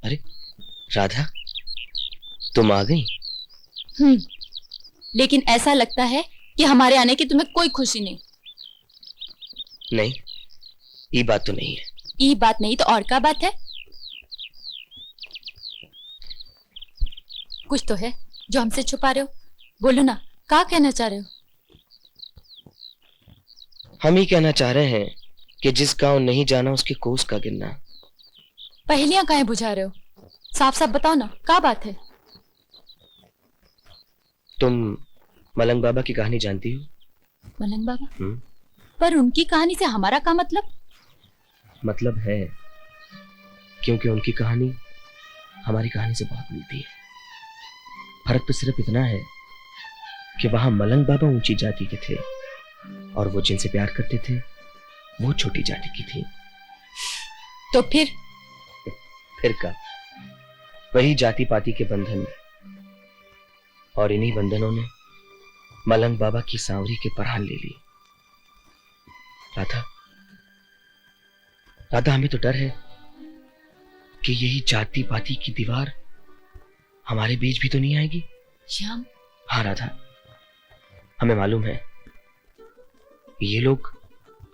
अरे राधा, तुम आ गई? लेकिन ऐसा लगता है कि हमारे आने की तुम्हें कोई खुशी नहीं। नहीं, ये बात तो नहीं है। ये बात नहीं तो और क्या बात है? कुछ तो है जो हमसे छुपा रहे हो। बोलो ना, क्या कहना चाह रहे हो? हम ही कहना चाह रहे हैं कि जिस गांव नहीं जाना उसके कोस का गिनना। पहेलियां काहे बुझा रहे हो? साफ साफ बताओ ना, क्या बात है? तुम मलंग बाबा की कहानी जानती हो? मलंग बाबा? पर उनकी कहानी से हमारा क्या मतलब? मतलब है, क्योंकि उनकी कहानी हमारी कहानी से बहुत मिलती है। फर्क तो सिर्फ इतना है कि वहां मलंग बाबा ऊंची जाति के थे और वो जिनसे प्यार करते थे वो छोटी जाति की थी। तो फिर का वही जाति पाति के बंधन, और इन्हीं बंधनों ने मलंग बाबा की सांवरी के परान ले ली। राधा, राधा, हमें तो डर है कि यही जाति पाति की दीवार हमारे बीच भी तो नहीं आएगी। श्याम। हाँ राधा, हमें मालूम है ये लोग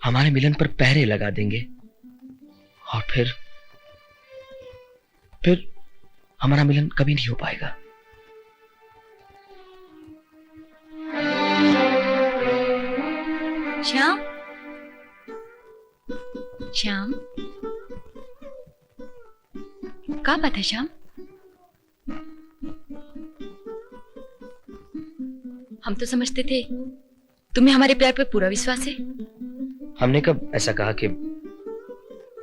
हमारे मिलन पर पहरे लगा देंगे और फिर हमारा मिलन कभी नहीं हो पाएगा। श्याम, श्याम, क्या बात है श्याम? हम तो समझते थे तुम्हें हमारे प्यार पर पूरा विश्वास है। हमने कब ऐसा कहा कि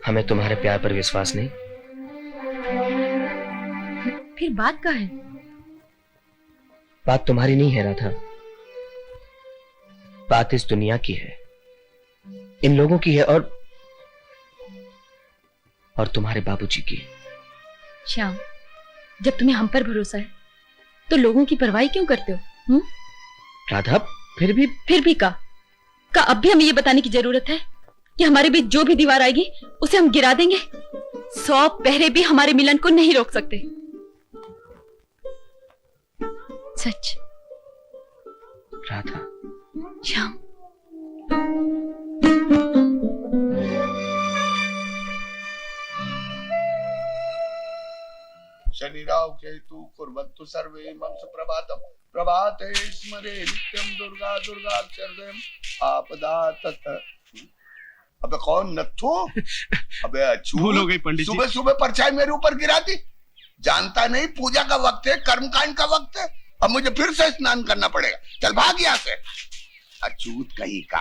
हमें तुम्हारे प्यार पर विश्वास नहीं? फिर बात क्या है? बात तुम्हारी नहीं है राधा, बात इस दुनिया की है, इन लोगों की है और तुम्हारे बाबूजी की। श्याम, जब तुम्हें हम पर भरोसा है तो लोगों की परवाह क्यों करते हो? राधा, फिर भी का अब भी हमें ये बताने की जरूरत है कि हमारे बीच जो भी दीवार आएगी उसे हम गिरा देंगे। 100 पहरे भी हमारे मिलन को नहीं रोक सकते। सच। राधा। श्याम। शनिराव केतु कुर्वन्तु सर्वे मम सुप्रभातम् प्रभाते स्मरे नित्यं दुर्गा दुर्गाक्षरम् आपदा तत्। अबे कौन नत्थू? अबे अछू, भूल हो गई पंडित जी। सुबह सुबह परछाई मेरे ऊपर गिरा दी। जानता नहीं पूजा का वक्त है, कर्मकांड का वक्त है। अब मुझे फिर से स्नान करना पड़ेगा। चल भाग यहाँ से, अछूत कहीं का।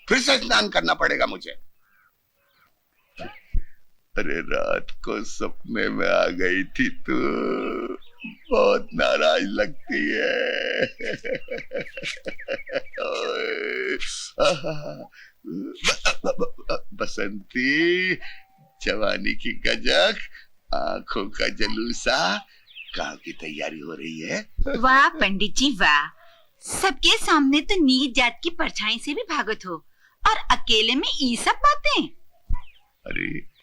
फिर से स्नान करना पड़ेगा मुझे। अरे रात को सपने में आ गई थी तू, बहुत नाराज लगती है। बसंती, जवानी की गजक, आंखों का जलूसा, गाँव की तैयारी हो रही है। वाह पंडित जी वाह, सबके सामने तो नीच जात की परछाई से भी भागत हो और अकेले में ये सब बातें। अरे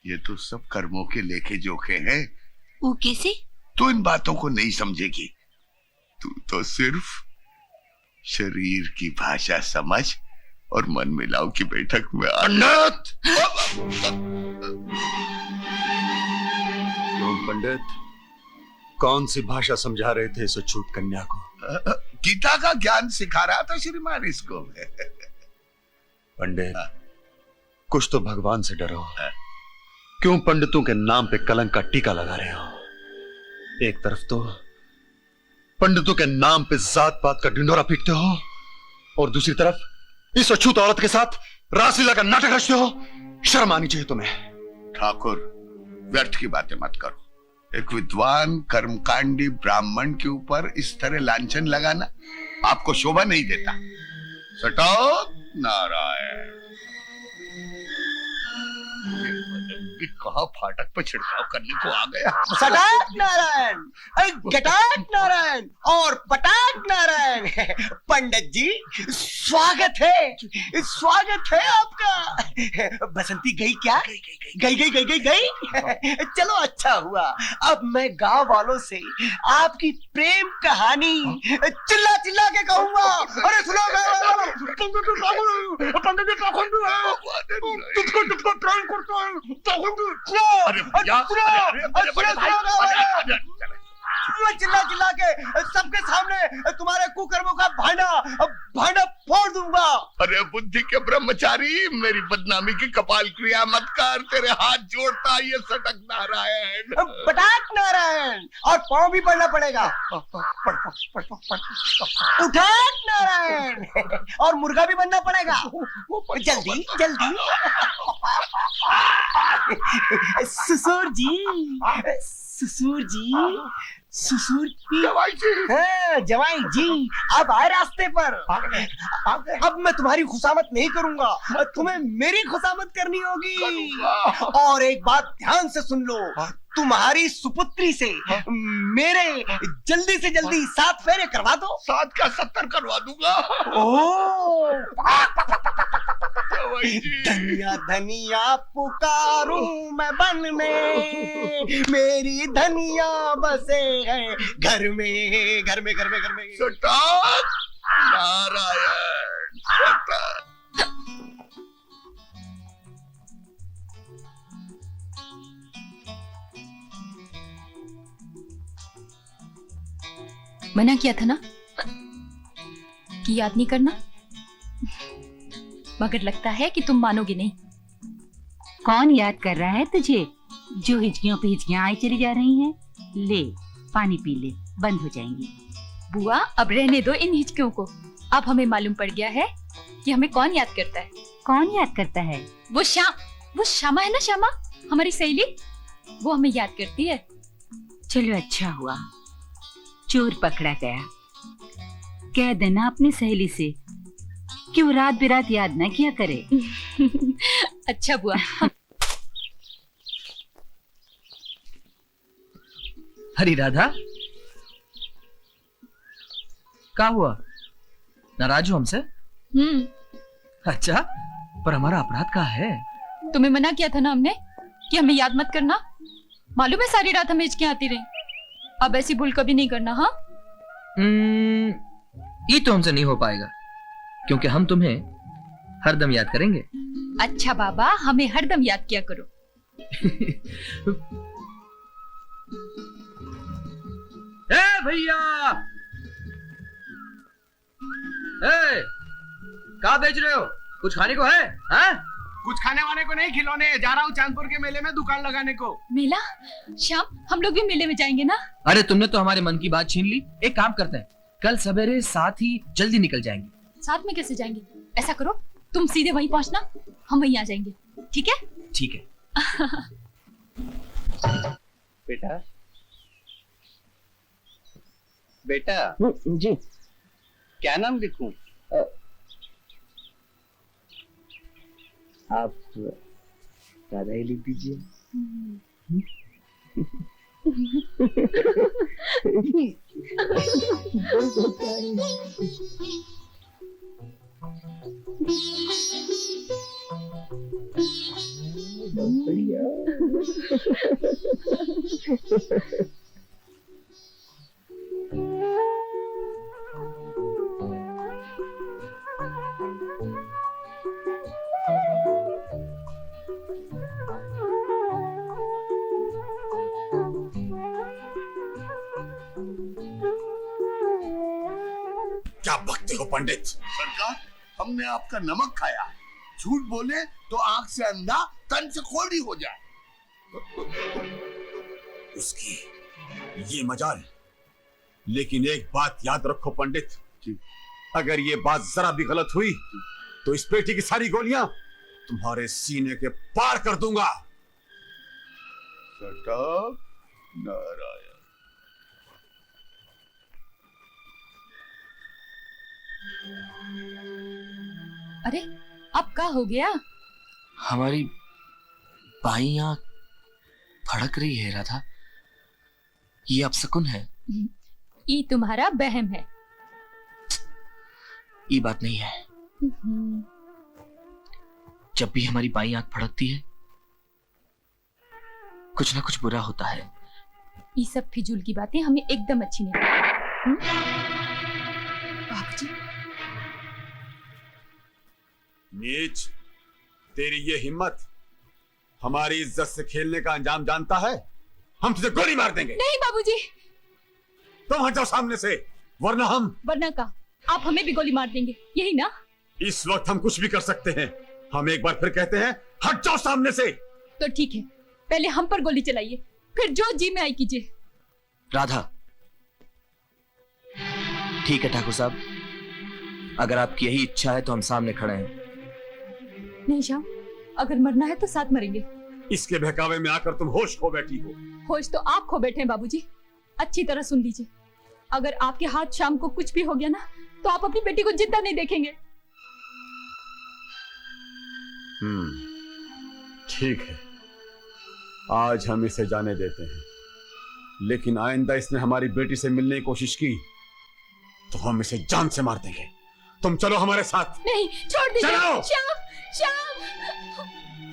ये तो सब कर्मों के लेखे जोखे हैं। वो कैसे? तू इन बातों को नहीं समझेगी। तू तो सिर्फ शरीर की भाषा समझ और मन मिलाओ की बैठक में अनत। पंडित, कौन सी भाषा समझा रहे थे इस अछूत कन्या को? गीता का ज्ञान सिखा रहा था श्रीमान इसको। पंडित, कुछ तो भगवान से डरो। क्यों पंडितों के नाम पे कलंक का टीका लगा रहे हो? एक तरफ तो पंडितों के नाम पे जात पात का ढिंढोरा पीटते हो और दूसरी तरफ इस अछूत औरत के साथ रासलीला का नाटक रचते हो। शर्म आनी चाहिए तुम्हें। ठाकुर, व्यर्थ की बातें मत करो। एक विद्वान कर्मकांडी ब्राह्मण के ऊपर इस तरह लांछन लगाना आपको शोभा नहीं देता। सटो नारायण। कहा फाटक पे छिड़काव करने को आ गया। सटाक नारायण, गटाक नारायण और पटाक नारायण। पंडित जी स्वागत है आपका। बसंती गई क्या? गई। चलो अच्छा हुआ, अब मैं गांव वालों से आपकी प्रेम कहानी चिल्ला चिल्ला के कहूंगा। अरे सुनो तुझको प्रेम करता है। चिल्ला चिल्ला के सबके सामने तुम्हारे कुकर्मों का भांडा फोड़ दूंगा। अरे बुद्धि के ब्रह्मचारी, मेरी बदनामी की कपाल क्रिया मत कर, तेरे हाथ जोड़ता ये सटक नारायण। पटाक नारायण, और पाँव भी पढ़ना पड़ेगा। उठाक नारायण, और मुर्गा भी बनना पड़ेगा। जल्दी ससुर जवाई जी अब आए रास्ते पर। अब मैं तुम्हारी खुशामत नहीं करूंगा, तुम्हें मेरी खुशामत करनी होगी। और एक बात ध्यान से सुन लो, तुम्हारी सुपुत्री से मेरे जल्दी से जल्दी 7 फेरे करवा दो। 7 का 70 करवा दूंगा। धनिया धनिया पुकारूं मैं बन में, मेरी धनिया बसे है घर में। सटाक नारायण, सटाक। मना किया था ना कि याद नहीं करना, मगर लगता है कि तुम मानोगे नहीं। कौन याद कर रहा है तुझे, जो हिचकियों पे हिचकियां आई चली जा रही हैं? ले पानी पी ले, बंद हो जाएंगी। बुआ अब रहने दो इन हिचकियों को। अब हमें मालूम पड़ गया है कि हमें कौन याद करता है। कौन याद करता है? वो श्यामा है ना, श्यामा हमारी सहेली, वो हमें याद करती है। चलो अच्छा हुआ, चोर पकड़ा गया। कह देना अपनी सहेली से कि वो रात बिरात याद ना किया करे। अच्छा बुआ। हरी राधा, क्या हुआ? नाराज हो हमसे? अच्छा, पर हमारा अपराध क्या है? तुम्हें मना किया था ना हमने कि हमें याद मत करना। मालूम है सारी रात हमें हिचकियां आती रही। अब ऐसी भूल कभी नहीं करना। हाँ ये तो हमसे नहीं हो पाएगा, क्योंकि हम तुम्हें हरदम याद करेंगे। अच्छा बाबा, हमें हरदम याद किया करो। ए भैया, क्या बेच रहे हो? कुछ खाने को है? हाँ? कुछ खाने वाने को नहीं, खिलौने। जा रहा हूँ चांदपुर के मेले में दुकान लगाने को। मेला? श्याम, हम लोग भी मेले में जाएंगे ना? अरे तुमने तो हमारे मन की बात छीन ली। एक काम करते हैं, कल सवेरे साथ ही जल्दी निकल जाएंगे। साथ में कैसे जाएंगे? ऐसा करो, तुम सीधे वहीं पहुंचना, हम वहीं आ जाएंगे। ठीक है? ठीक है। बेटा जी क्या नाम लिखूं? आप राधा ही लिख दीजिए। क्या बकते हो पंडित? सरकार, हमने आपका नमक खाया। झूठ बोले तो आंख से अंधा, तन से खोड़ी हो जाए। उसकी ये मजाल। लेकिन एक बात याद रखो पंडित, अगर ये बात जरा भी गलत हुई तो इस पेटी की सारी गोलियां तुम्हारे सीने के पार कर दूंगा। सटाक नारायण। अरे अब क्या हो गया? हमारी बाई आंख फड़क रही है राधा, ये अपशकुन है। ये तुम्हारा बहम है। ये बात नहीं है। जब भी हमारी बाई आंख फड़कती है कुछ ना कुछ बुरा होता है। ये सब फिजूल की बातें हमें एकदम अच्छी नहीं लगती। बाबूजी, नीच, तेरी ये हिम्मत हमारी इज्जत से खेलने का अंजाम जानता है? हम तुझे गोली मार देंगे। नहीं बाबूजी। तुम हट जाओ सामने से, वरना का आप हमें भी गोली मार देंगे, यही ना? इस वक्त हम कुछ भी कर सकते हैं। हम एक बार फिर कहते हैं, हट जाओ सामने से। तो ठीक है, पहले हम पर गोली चलाइए, फिर जो जी में आई कीजिए। राधा, ठीक है ठाकुर साहब, अगर आपकी यही इच्छा है तो हम सामने खड़े हैं। नहीं श्याम, अगर मरना है तो साथ मरेंगे। इसके बहकावे में आकर तुम होश खो बैठी हो। होश तो आप खो बैठे हैं बाबूजी। अच्छी तरह सुन लीजिए, अगर आपके हाथ शाम को कुछ भी हो गया ना तो आप अपनी बेटी को जिंदा नहीं देखेंगे। ठीक है, आज हम इसे जाने देते हैं, लेकिन आइंदा इसने हमारी बेटी से मिलने की कोशिश की तो हम इसे जान से मार देंगे। तुम चलो हमारे साथ। नहीं, छोड़ दीजिए। चलो। श्याम, श्याम।